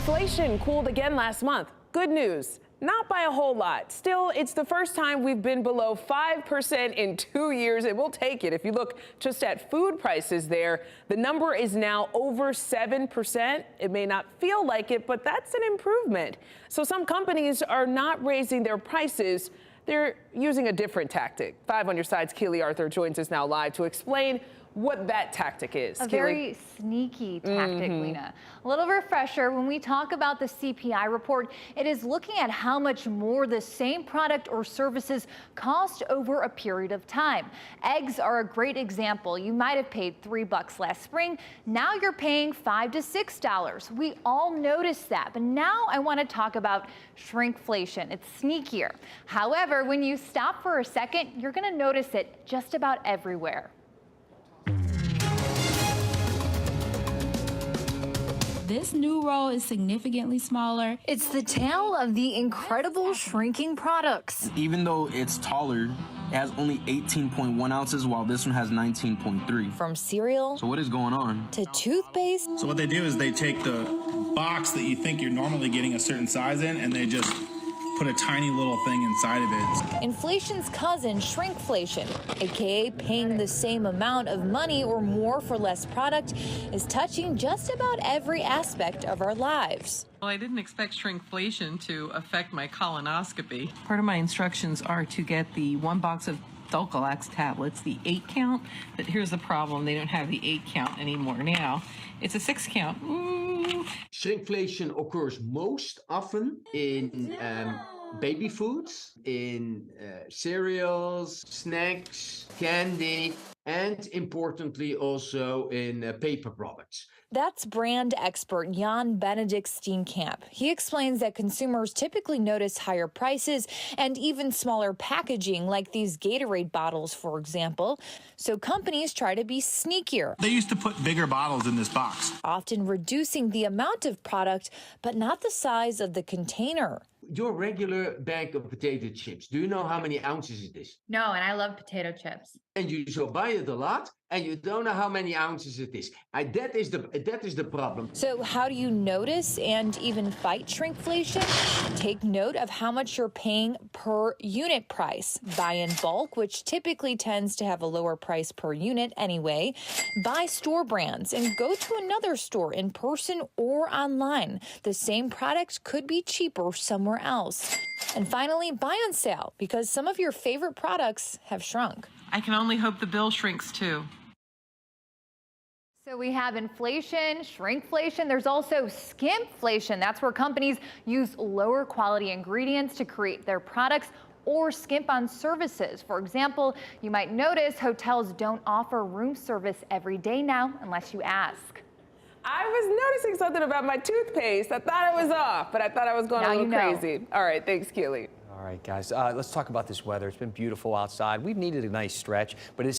Inflation cooled again last month. Good news, not by a whole lot. Still, it's the first time we've been below 5% in 2 years, and we'll take it. If you look just at food prices there, the number is now over 7%. It may not feel like it, but that's an improvement. So some companies are not raising their prices. They're using a different tactic. 5 on your side's Keely Arthur joins us now live to explain what that tactic is. A very sneaky tactic, Lena. A little refresher, when we talk about the CPI report, it is looking at how much more the same product or services cost over a period of time. Eggs are a great example. You might have paid $3 last spring. Now you're paying $5 to $6. We all notice that. But now I want to talk about shrinkflation. It's sneakier. However, when you stop for a second, you're going to notice it just about everywhere. This new roll is significantly smaller. It's the tale of the incredible shrinking products. Even though it's taller, it has only 18.1 ounces, while this one has 19.3. From cereal So what is going on? to toothpaste. So what they do is they take the box that you think you're normally getting a certain size in, and they just put a tiny little thing inside of it. Inflation's cousin, shrinkflation, aka paying the same amount of money or more for less product, is touching just about every aspect of our lives. Well, I didn't expect shrinkflation to affect my colonoscopy. Part of my instructions are to get the 1 box of Dulcolax tablets, the 8 count, but here's the problem, they don't have the 8 count anymore now. It's a 6 count. Shrinkflation occurs most often in baby foods, in cereals, snacks, candy, and importantly also in paper products. That's brand expert Jan Benedict Steenkamp. He explains that consumers typically notice higher prices and even smaller packaging, like these Gatorade bottles, for example. So companies try to be sneakier. They used to put bigger bottles in this box. Often reducing the amount of product, but not the size of the container. Your regular bag of potato chips, do you know how many ounces it is? No, and I love potato chips. And you so buy it a lot, and you don't know how many ounces it is. That is the problem. So how do you notice and even fight shrinkflation? Take note of how much you're paying per unit price. Buy in bulk, which typically tends to have a lower price per unit anyway. Buy store brands and go to another store in person or online. The same product could be cheaper somewhere else. And finally, buy on sale, because some of your favorite products have shrunk. I can only hope the bill shrinks too. So we have inflation, shrinkflation. There's also skimpflation. That's where companies use lower quality ingredients to create their products or skimp on services. For example, you might notice hotels don't offer room service every day now unless you ask. I was noticing something about my toothpaste. I thought it was off, but I thought I was going a little crazy. All right, thanks, Keely. All right, guys, let's talk about this weather. It's been beautiful outside. We've needed a nice stretch, but it's